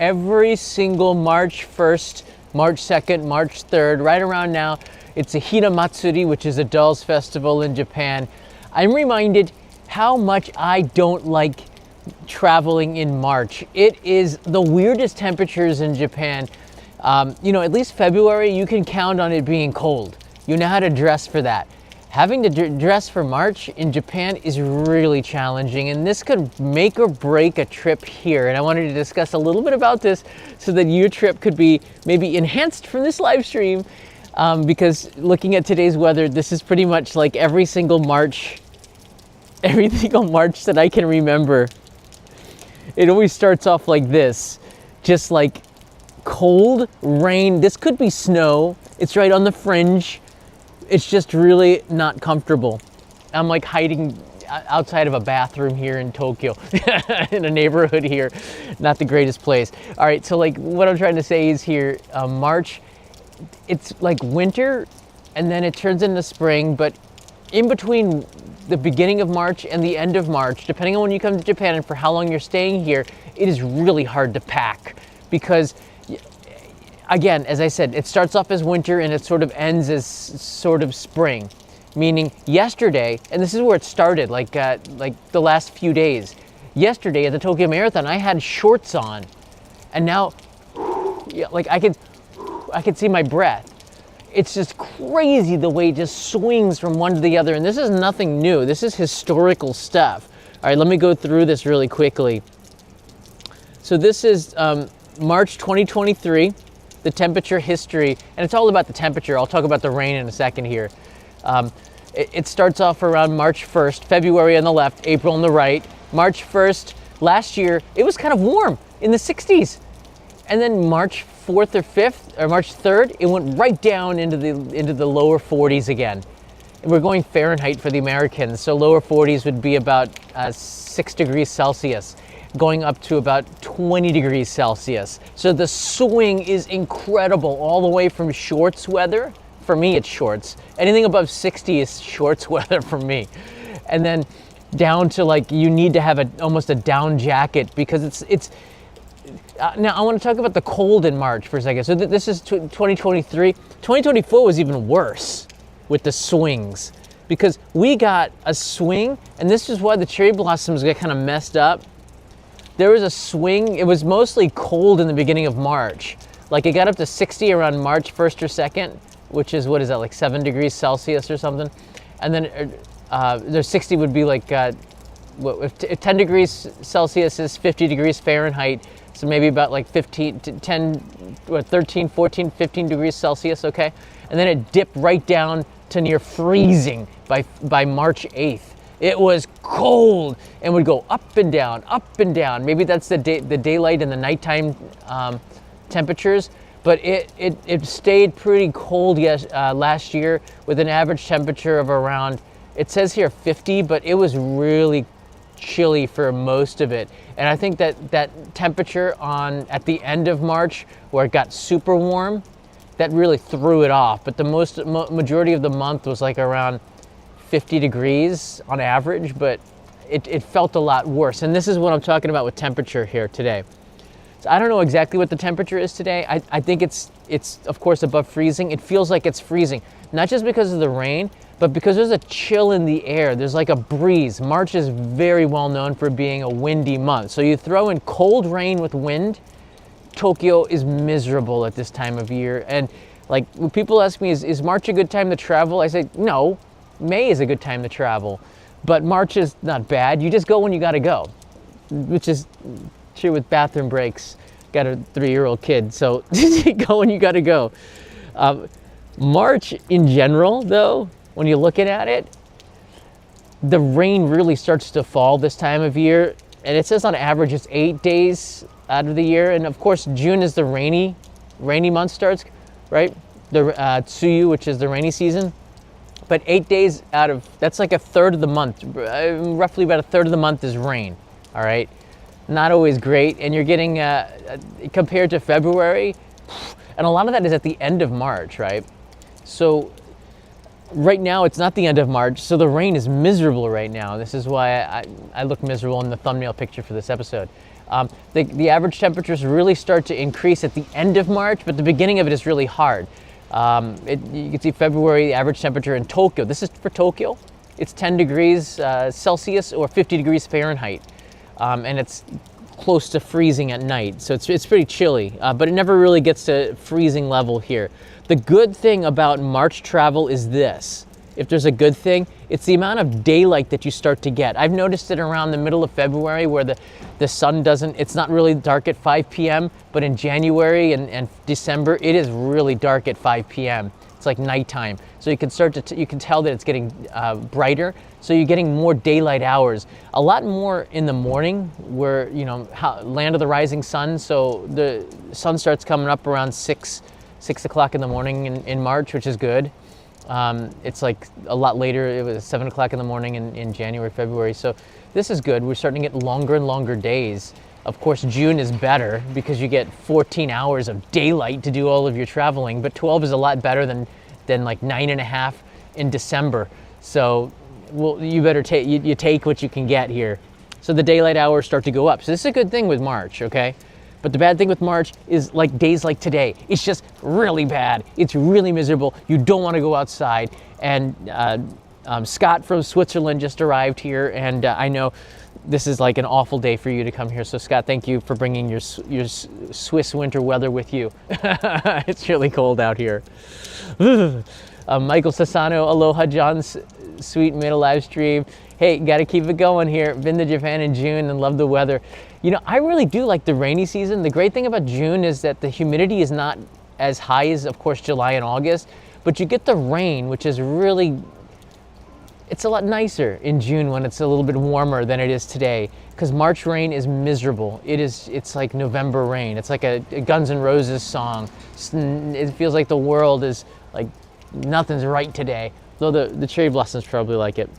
every single March 1st, March 2nd, March 3rd, right around now, it's a Hina Matsuri, which is a dolls festival in Japan. I'm reminded how much I don't like traveling in March. It is the weirdest temperatures in Japan. At least February, you can count on it being cold. You know how to dress for that. Having to dress for March in Japan is really challenging, and this could make or break a trip here. And I wanted to discuss a little bit about this so that your trip could be maybe enhanced from this live stream, because looking at today's weather, this is pretty much like every single March that I can remember. It always starts off like this, just like cold, rain. This could be snow. It's right on the fringe. It's just really not comfortable. I'm like hiding outside of a bathroom here in Tokyo, in a neighborhood here. Not the greatest place. All right, so like what I'm trying to say is here, March, it's like winter and then it turns into spring, but in between the beginning of March and the end of March, depending on when you come to Japan and for how long you're staying here, it is really hard to pack because, again, as I said, it starts off as winter and it sort of ends as sort of spring. Meaning yesterday, and this is where it started, like the last few days. Yesterday at the Tokyo Marathon, I had shorts on, and now, like I could see my breath. It's just crazy the way it just swings from one to the other, and this is nothing new. This is historical stuff. All right, let me go through this really quickly. So this is March 2023. The temperature history, and it's all about the temperature. I'll talk about the rain in a second here. It starts off around March 1st, February on the left, April on the right. March 1st, last year, it was kind of warm in the 60s. And then March 4th or 5th, or March 3rd, it went right down into the lower 40s again. And we're going Fahrenheit for the Americans, so lower 40s would be about 6 degrees Celsius. Going up to about 20 degrees Celsius. So the swing is incredible, all the way from shorts weather. For me, it's shorts. Anything above 60 is shorts weather for me. And then down to like, you need to have almost a down jacket because it's now I want to talk about the cold in March for a second. So this is 2023. 2024 was even worse with the swings because we got a swing, and this is why the cherry blossoms get kind of messed up. There was a swing. It was mostly cold in the beginning of March. Like it got up to 60 around March 1st or 2nd, which is, what is that, like 7 degrees Celsius or something? And then there's 60 would be like, if 10 degrees Celsius is 50 degrees Fahrenheit, so maybe about like 13, 14, 15 degrees Celsius, okay? And then it dipped right down to near freezing by March 8th. It was cold and would go up and down, up and down. Maybe that's the daylight and the nighttime temperatures, but it stayed pretty cold last year with an average temperature of around, it says here 50, but it was really chilly for most of it. And I think that temperature at the end of March where it got super warm, that really threw it off. But the majority of the month was like around 50 degrees on average, but it felt a lot worse. And this is what I'm talking about with temperature here today. So I don't know exactly what the temperature is today. I think it's of course above freezing. It feels like it's freezing, not just because of the rain, but because there's a chill in the air. There's like a breeze. March is very well known for being a windy month. So you throw in cold rain with wind, Tokyo is miserable at this time of year. And like when people ask me, is March a good time to travel? I say, no. May is a good time to travel, but March is not bad. You just go when you gotta go, which is true with bathroom breaks. Got a 3-year-old kid, so you go when you gotta go. March in general, though, when you're looking at it, the rain really starts to fall this time of year, and it says on average it's 8 days out of the year, and of course June is the rainy month starts, right? The Tsuyu, which is the rainy season. But 8 days out of, that's like a third of the month, roughly about a third of the month is rain, all right? Not always great, and you're getting, compared to February, and a lot of that is at the end of March, right? So right now it's not the end of March, so the rain is miserable right now. This is why I look miserable in the thumbnail picture for this episode. The average temperatures really start to increase at the end of March, but the beginning of it is really hard. You can see February, the average temperature in Tokyo. This is for Tokyo. It's 10 degrees Celsius or 50 degrees Fahrenheit. And it's close to freezing at night. So it's pretty chilly, but it never really gets to freezing level here. The good thing about March travel is this. If there's a good thing, it's the amount of daylight that you start to get. I've noticed it around the middle of February where the sun it's not really dark at 5 p.m., but in January and December, it is really dark at 5 p.m. It's like nighttime. So you can you can tell that it's getting brighter. So you're getting more daylight hours. A lot more in the morning where, land of the rising sun. So the sun starts coming up around 6 o'clock in the morning in March, which is good. It's like a lot later. It was 7 o'clock in the morning in January, February. So this is good. We're starting to get longer and longer days. Of course, June is better because you get 14 hours of daylight to do all of your traveling, but 12 is a lot better than like 9.5 in December. So you better take what you can get here. So the daylight hours start to go up. So this is a good thing with March, okay? But the bad thing with March is like days like today. It's just really bad. It's really miserable. You don't want to go outside. And Scott from Switzerland just arrived here, and I know this is like an awful day for you to come here. So Scott, thank you for bringing your Swiss winter weather with you. It's really cold out here. Michael Sassano, aloha, John's sweet made a live stream. Hey, got to keep it going here. Been to Japan in June and love the weather. I really do like the rainy season. The great thing about June is that the humidity is not as high as, of course, July and August, but you get the rain, which is really, it's a lot nicer in June when it's a little bit warmer than it is today, because March rain is miserable. It's like November rain. It's like a Guns N' Roses song. It feels like the world is like nothing's right today, though the cherry blossoms probably like it.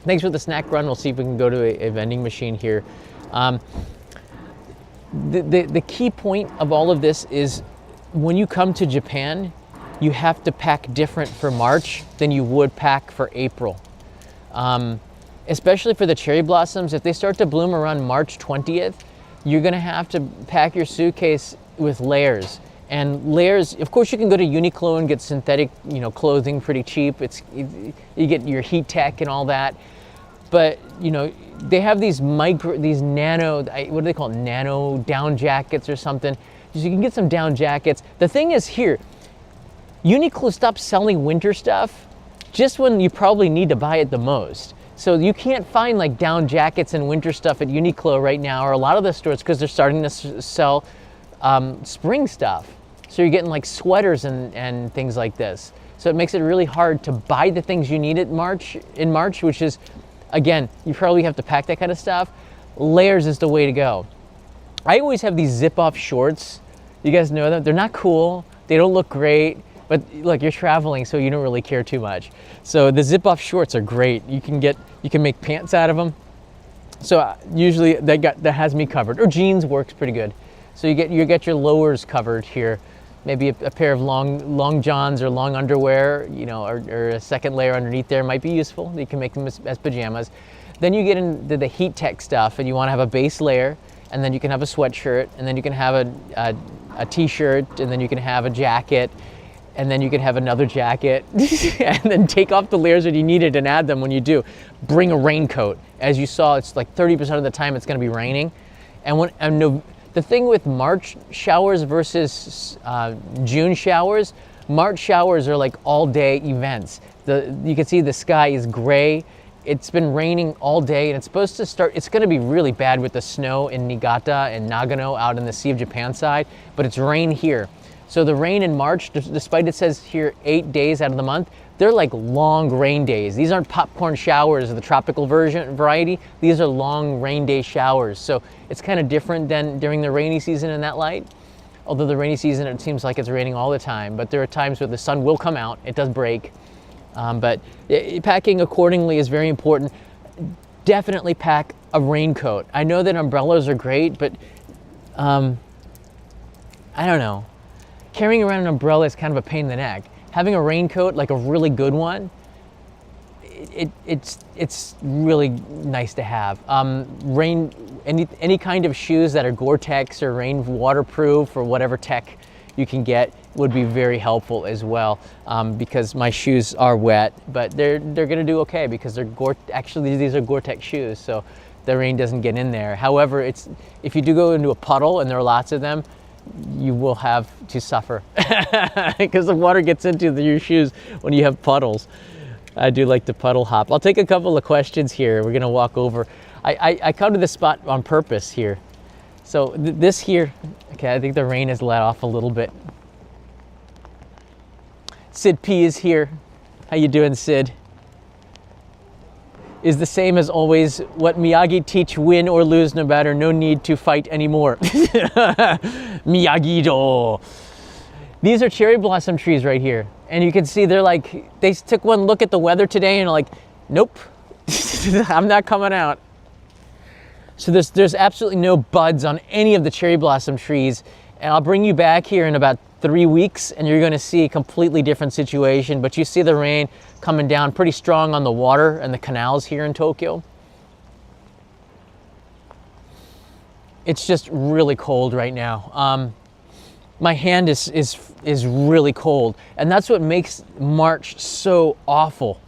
Thanks for the snack run. We'll see if we can go to a vending machine here. The key point of all of this is when you come to Japan, you have to pack different for March than you would pack for April. Especially for the cherry blossoms, if they start to bloom around March 20th, you're gonna have to pack your suitcase with layers. And layers, of course, you can go to Uniqlo and get synthetic, clothing pretty cheap. You get your heat tech and all that. But, they have these nano, what do they call it? Nano down jackets or something. So you can get some down jackets. The thing is here, Uniqlo stopped selling winter stuff just when you probably need to buy it the most. So you can't find like down jackets and winter stuff at Uniqlo right now, or a lot of the stores, because they're starting to sell spring stuff. So you're getting like sweaters and things like this. So it makes it really hard to buy the things you need in March, which is, again, you probably have to pack that kind of stuff. Layers is the way to go. I always have these zip-off shorts. You guys know them? They're not cool. They don't look great. But look, you're traveling, so you don't really care too much. So the zip-off shorts are great. You can make pants out of them. So usually that has me covered. Or jeans works pretty good. So you get your lowers covered here. Maybe a pair of long johns or long underwear, or a second layer underneath there might be useful. You can make them as pajamas. Then you get into the heat tech stuff, and you want to have a base layer, and then you can have a sweatshirt, and then you can have a t-shirt, and then you can have a jacket, and then you can have another jacket, and then take off the layers that you needed and add them when you do. Bring a raincoat. As you saw, it's like 30% of the time it's going to be raining, the thing with March showers versus June showers, March showers are like all day events. You can see the sky is gray. It's been raining all day, and it's supposed to start, it's gonna be really bad with the snow in Niigata and Nagano out in the Sea of Japan side, but it's rain here. So the rain in March, despite it says here 8 days out of the month, they're like long rain days. These aren't popcorn showers of the tropical variety. These are long rain day showers. So it's kind of different than during the rainy season in that light. Although the rainy season, it seems like it's raining all the time, but there are times where the sun will come out. It does break. But packing accordingly is very important. Definitely pack a raincoat. I know that umbrellas are great, but I don't know. Carrying around an umbrella is kind of a pain in the neck. Having a raincoat, like a really good one, it's really nice to have. Any kind of shoes that are Gore-Tex or rain waterproof or whatever tech you can get would be very helpful as well, because my shoes are wet, but they're gonna do okay because actually these are Gore-Tex shoes, so the rain doesn't get in there. However, if you do go into a puddle, and there are lots of them, you will have to suffer because the water gets into your shoes when you have puddles. I do like to puddle hop. I'll take a couple of questions here. We're gonna walk over. I come to this spot on purpose here. So this here, okay, I think the rain has let off a little bit. Sid P is here. How you doing, Sid? Is the same as always. What Miyagi teach, win or lose, no matter, no need to fight anymore. Miyagi-do. These are cherry blossom trees right here. And you can see they took one look at the weather today and are like, nope, I'm not coming out. So there's absolutely no buds on any of the cherry blossom trees. And I'll bring you back here in about 3 weeks and you're gonna see a completely different situation. But you see the rain coming down pretty strong on the water and the canals here in Tokyo. It's just really cold right now. My hand is really cold, and that's what makes March so awful.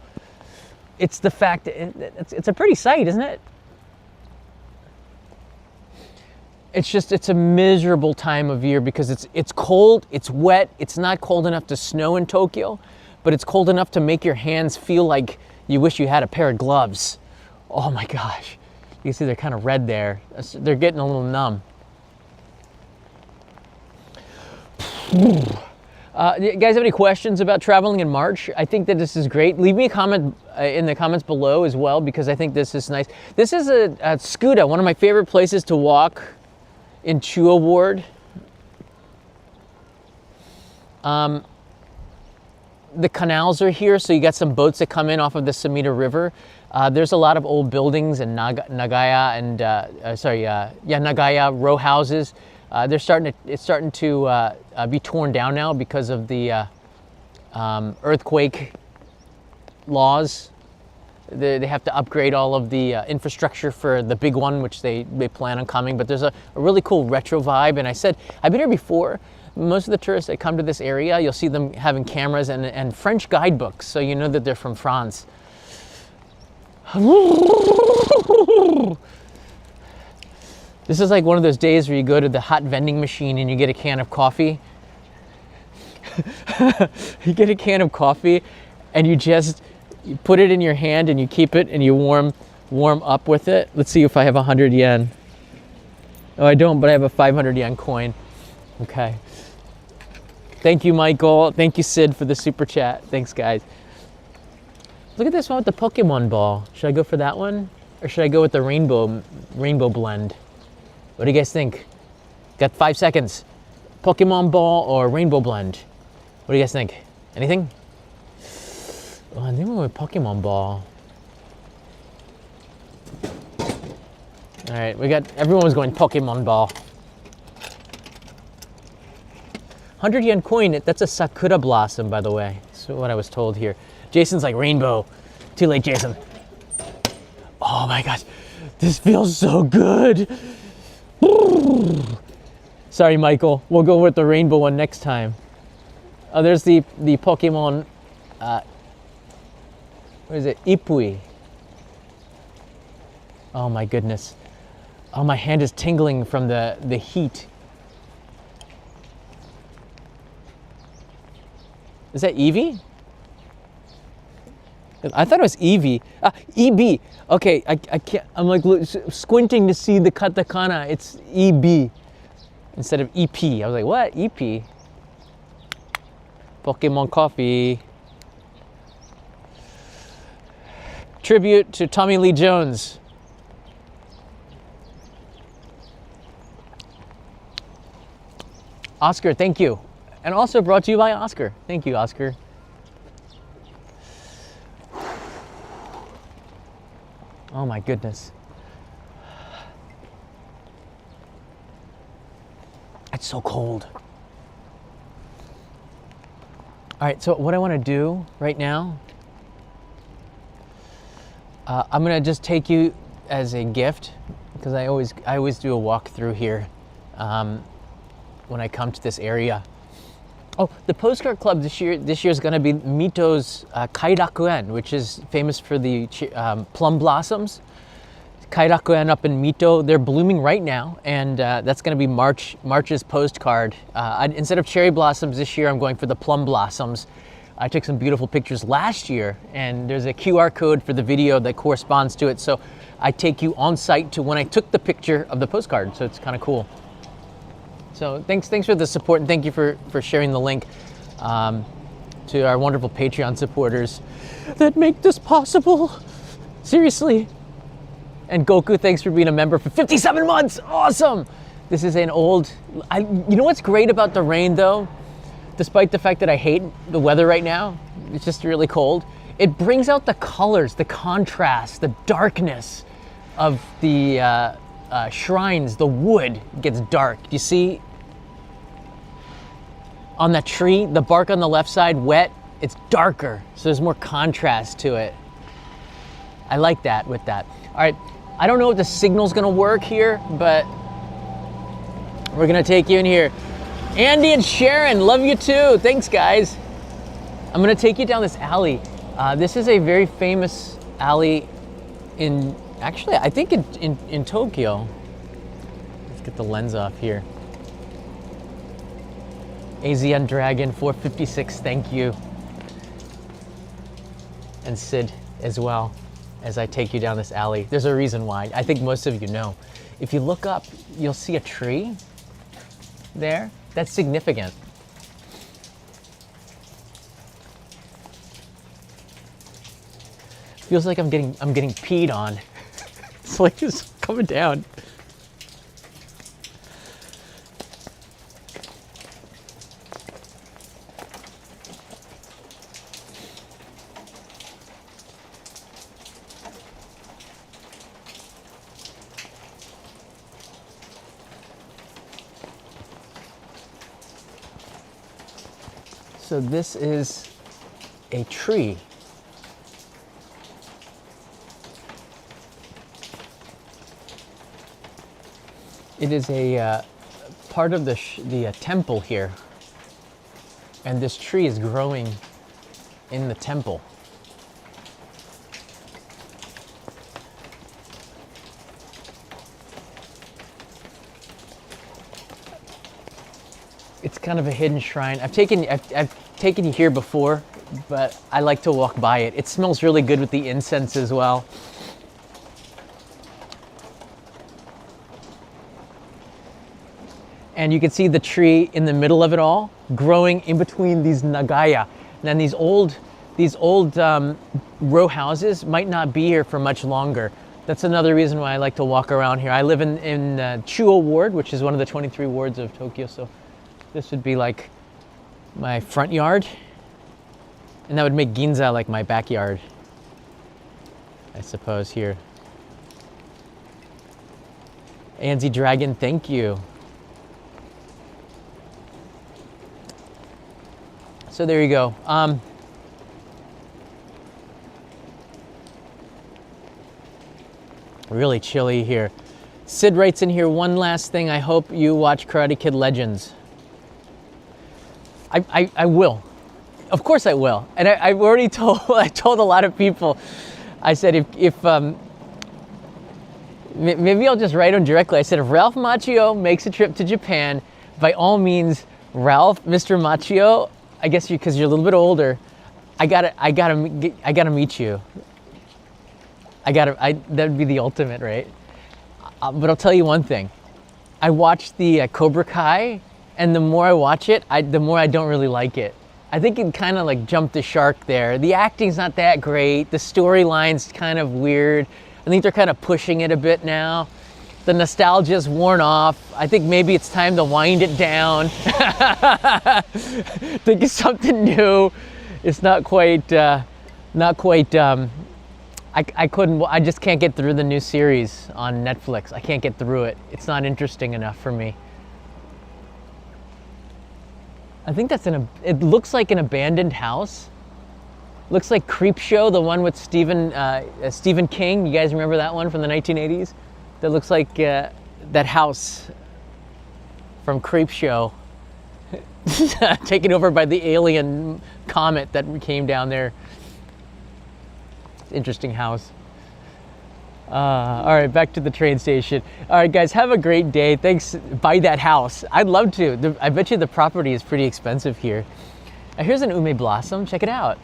It's the fact that it's a pretty sight, isn't it? It's a miserable time of year because it's cold, it's wet, it's not cold enough to snow in Tokyo, but it's cold enough to make your hands feel like you wish you had a pair of gloves. Oh my gosh. You can see they're kind of red there. They're getting a little numb. You guys have any questions about traveling in March? I think that this is great. Leave me a comment in the comments below as well, because I think this is nice. This is a Tsukuda, one of my favorite places to walk in Chuo Ward. The canals are here, so you got some boats that come in off of the Sumida River. There's a lot of old buildings and Nagaya row houses. It's starting to be torn down now because of the earthquake laws. They have to upgrade all of the infrastructure for the big one, which they plan on coming. But there's a really cool retro vibe. And I said, I've been here before. Most of the tourists that come to this area, you'll see them having cameras and French guidebooks, so you know that they're from France. This is like one of those days where you go to the hot vending machine and you get a can of coffee. You get a can of coffee and you put it in your hand and you keep it and you warm up with it. Let's see if I have 100 yen. Oh, I don't, but I have a 500 yen coin. Okay. Thank you, Michael. Thank you, Sid, for the super chat. Thanks, guys. Look at this one with the Pokemon ball. Should I go for that one? Or should I go with the rainbow blend? What do you guys think? Got 5 seconds. Pokemon ball or rainbow blend? What do you guys think? Anything? Oh, I think we went with Pokemon ball. All right, everyone was going Pokemon ball. 100 yen coin, that's a Sakura blossom, by the way. That's what I was told here. Jason's like, rainbow. Too late, Jason. Oh my gosh, this feels so good. Sorry, Michael. We'll go with the rainbow one next time. Oh, there's the Pokemon, what is it? Ipui. Oh my goodness. Oh, my hand is tingling from the heat. Is that Eevee? I thought it was Eevee. EB. Okay, I can't. I'm like squinting to see the katakana. It's EB instead of EP. I was like, what? EP? Pokemon coffee. Tribute to Tommy Lee Jones. Oscar, thank you. And also brought to you by Oscar. Thank you, Oscar. Oh my goodness. It's so cold. All right, so what I want to do right now I'm gonna just take you as a gift because I always do a walk through here when I come to this area. Oh, the postcard club this year is going to be Mito's Kairakuen, which is famous for the plum blossoms. Kairakuen up in Mito, they're blooming right now, and that's going to be March's postcard. Instead of cherry blossoms this year, I'm going for the plum blossoms. I took some beautiful pictures last year, and there's a QR code for the video that corresponds to it. So I take you on site to when I took the picture of the postcard. So it's kind of cool. So thanks for the support, and thank you for sharing the link to our wonderful Patreon supporters that make this possible. Seriously. And Goku, thanks for being a member for 57 months. Awesome. This is an old, you know what's great about the rain though? Despite the fact that I hate the weather right now, it's just really cold. It brings out the colors, the contrast, the darkness of the shrines. The wood gets dark. Do you see on that tree, the bark on the left side wet, it's darker, so there's more contrast to it. I like that with that. All right, I don't know if the signal's gonna work here, but we're gonna take you in here. Andy and Sharon, love you too. Thanks, guys. I'm gonna take you down this alley. This is a very famous alley in, actually, I think in Tokyo. Let's get the lens off here. AZN Dragon 456, thank you. And Sid as well, as I take you down this alley. There's a reason why. I think most of you know. If you look up, you'll see a tree there. That's significant. Feels like I'm getting peed on. It's like just coming down. So this is a tree. It is a part of the temple here, and this tree is growing in the temple. It's kind of a hidden shrine. I've taken you here before, but I like to walk by it. It smells really good with the incense as well. And you can see the tree in the middle of it all, growing in between these nagaya. And these old row houses might not be here for much longer. That's another reason why I like to walk around here. I live in Chuo ward, which is one of the 23 wards of Tokyo. So this would be like my front yard, and that would make Ginza like my backyard, I suppose, here. Anzi Dragon, thank you. So there you go. Really chilly here. Sid writes in here, one last thing, I hope you watch Karate Kid Legends. I will. Of course I will. And I've already I told a lot of people, I said if maybe I'll just write him directly. I said, if Ralph Macchio makes a trip to Japan, by all means, Ralph, Mr. Macchio, I guess because you're a little bit older, I gotta meet you. That'd be the ultimate, right? But I'll tell you one thing. I watched the Cobra Kai, and the more I watch it, the more I don't really like it. I think it kind of like jumped the shark there. The acting's not that great. The storyline's kind of weird. I think they're kind of pushing it a bit now. The nostalgia's worn off. I think maybe it's time to wind it down. Think of something new. It's not quite, I just can't get through the new series on Netflix. I can't get through it. It's not interesting enough for me. I think it looks like an abandoned house. Looks like Creep Show, the one with Stephen King. You guys remember that one from the 1980s? That looks like that house from Creep Show, taken over by the alien comet that came down there. Interesting house. All right, back to the train station. All right, guys, have a great day. Thanks. Buy that house. I'd love to. I bet you the property is pretty expensive here. Here's an ume blossom. Check it out.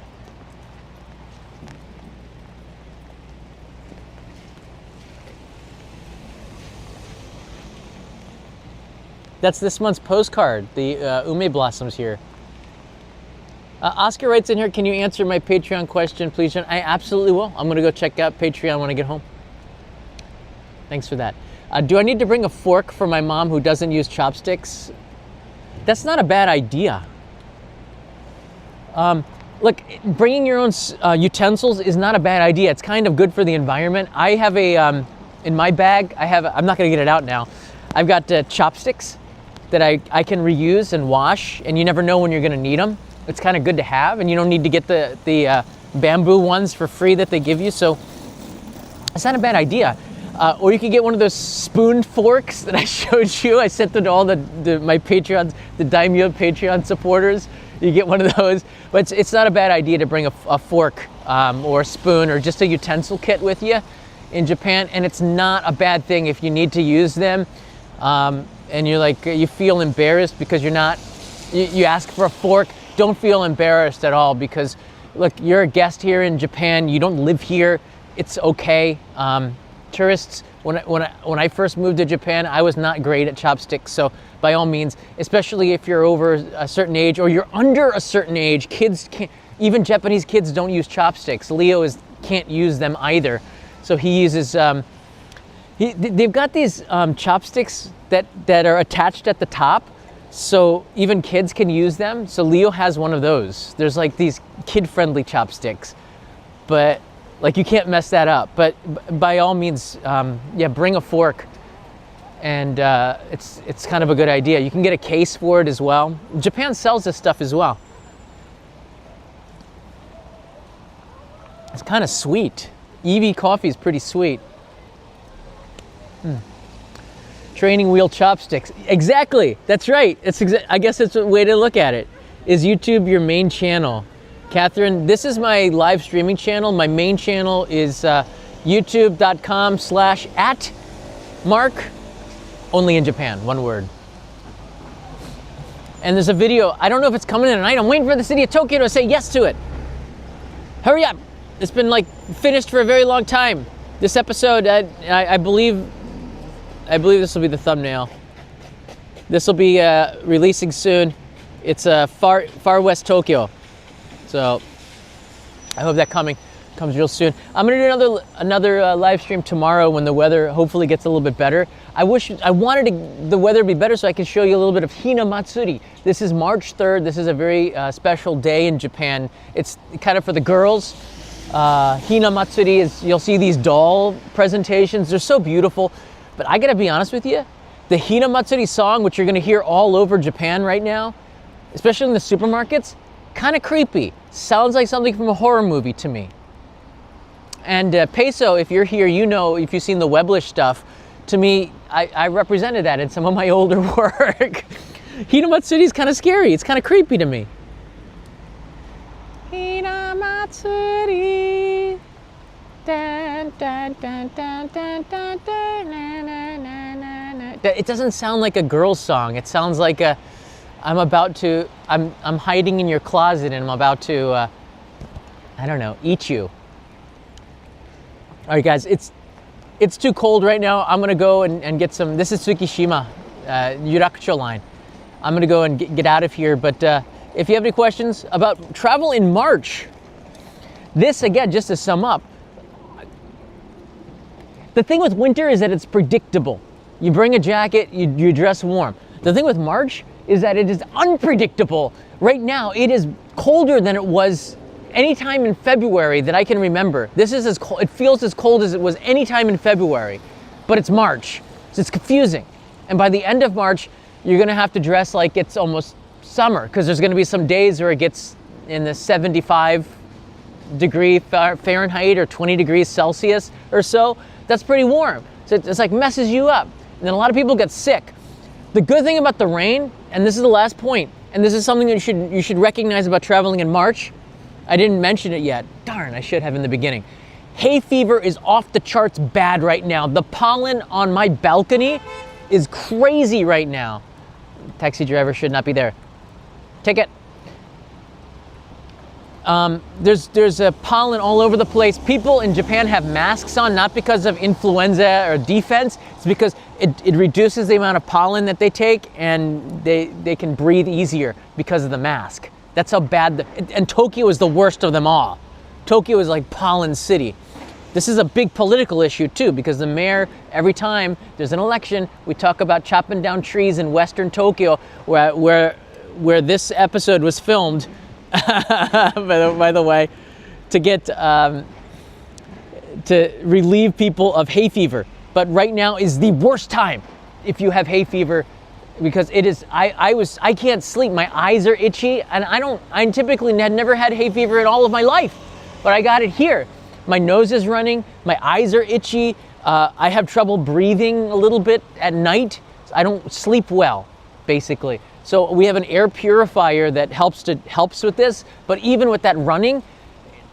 That's this month's postcard, the ume blossoms here. Oscar writes in here, can you answer my Patreon question, please, John? I absolutely will. I'm going to go check out Patreon when I get home. Thanks for that. Do I need to bring a fork for my mom who doesn't use chopsticks? That's not a bad idea. Look, bringing your own utensils is not a bad idea. It's kind of good for the environment. I have a, in my bag, I'm not going to get it out now. I've got chopsticks that I can reuse and wash, and you never know when you're going to need them. It's kind of good to have, and you don't need to get the bamboo ones for free that they give you, so it's not a bad idea. Or you could get one of those spoon forks that I showed you. I sent them to all my Patreons, the Daimyo Patreon supporters. You get one of those, but it's not a bad idea to bring a fork or a spoon or just a utensil kit with you in Japan, and it's not a bad thing if you need to use them. And you feel embarrassed because you ask for a fork. Don't feel embarrassed at all because, look, you're a guest here in Japan. You don't live here. It's okay. Tourists, when I first moved to Japan, I was not great at chopsticks. So by all means, especially if you're over a certain age or you're under a certain age, kids can't, even Japanese kids don't use chopsticks. Leo can't use them either. So he uses, they've got these chopsticks that are attached at the top. So even kids can use them. So Leo has one of those. There's like these kid-friendly chopsticks, but like you can't mess that up. But by all means, bring a fork, and it's kind of a good idea. You can get a case for it as well. Japan sells this stuff as well. It's kind of sweet. EV coffee is pretty sweet. Training wheel chopsticks. Exactly. That's right. I guess that's a way to look at it. Is YouTube your main channel? Catherine, this is my live streaming channel. My main channel is youtube.com/@Mark, only in Japan, one word. And there's a video, I don't know if it's coming in tonight. I'm waiting for the city of Tokyo to say yes to it. Hurry up. It's been finished for a very long time. This episode, I believe this will be the thumbnail. This will be releasing soon. It's far west Tokyo. So I hope that comes real soon. I'm gonna do another live stream tomorrow when the weather hopefully gets a little bit better. I wanted the weather to be better so I can show you a little bit of Hina Matsuri. This is March 3rd. This is a very special day in Japan. It's kind of for the girls. Hina Matsuri you'll see these doll presentations. They're so beautiful. But I gotta be honest with you, the Hina Matsuri song, which you're gonna hear all over Japan right now, especially in the supermarkets, kind of creepy. Sounds like something from a horror movie to me. And Peso, if you're here, you know, if you've seen the Weblish stuff, to me, I represented that in some of my older work. Hina Matsuri is kind of scary. It's kind of creepy to me. Hina Matsuri. Dun, dun, dun, dun, dun, dun, dun, na, na, na, na, na. It doesn't sound like a girl's song. It sounds like I'm hiding in your closet and I'm about to, I don't know, eat you. All right, guys, it's too cold right now. I'm gonna go and get some, this is Tsukishima, Yurakucho line. I'm gonna go and get out of here, but if you have any questions about travel in March, this, again, just to sum up, the thing with winter is that it's predictable. You bring a jacket, you dress warm. The thing with March is that it is unpredictable. Right now, it is colder than it was any time in February that I can remember. This is as cold, it feels as cold as it was any time in February, but it's March, so it's confusing. And by the end of March, you're gonna have to dress like it's almost summer, because there's gonna be some days where it gets in the 75 degree Fahrenheit or 20 degrees Celsius or so, that's pretty warm. So it's like messes you up. And then a lot of people get sick. The good thing about the rain, and this is the last point, and this is something that you should recognize about traveling in March. I didn't mention it yet. Darn, I should have in the beginning. Hay fever is off the charts bad right now. The pollen on my balcony is crazy right now. Taxi driver should not be there. Ticket. There's a pollen all over the place. People in Japan have masks on, not because of influenza or defense. It's because it reduces the amount of pollen that they take, and they can breathe easier because of the mask. That's how bad and Tokyo is the worst of them all. Tokyo is like pollen city. This is a big political issue too, because the mayor, every time there's an election, we talk about chopping down trees in Western Tokyo, where this episode was filmed. by the way, to get to relieve people of hay fever. But right now is the worst time if you have hay fever, because it is. I can't sleep. My eyes are itchy, and I typically had never had hay fever in all of my life, but I got it here. My nose is running. My eyes are itchy. I have trouble breathing a little bit at night. I don't sleep well, basically. So we have an air purifier that helps with this, but even with that running,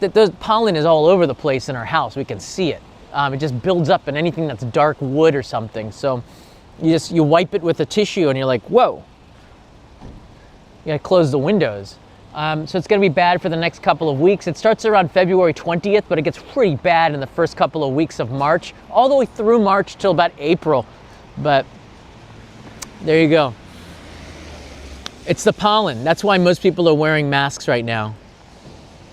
the pollen is all over the place in our house. We can see it. It just builds up in anything that's dark wood or something. So you wipe it with a tissue and you're like, whoa. You gotta close the windows. So it's gonna be bad for the next couple of weeks. It starts around February 20th, but it gets pretty bad in the first couple of weeks of March, all the way through March till about April. But there you go. It's the pollen. That's why most people are wearing masks right now.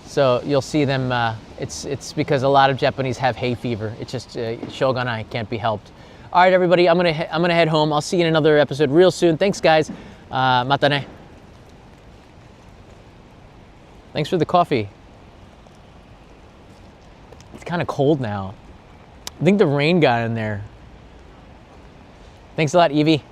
So you'll see them. It's because a lot of Japanese have hay fever. It's just shogunai, can't be helped. All right, everybody. I'm gonna head home. I'll see you in another episode real soon. Thanks, guys. Mata ne. Thanks for the coffee. It's kind of cold now. I think the rain got in there. Thanks a lot, Evie.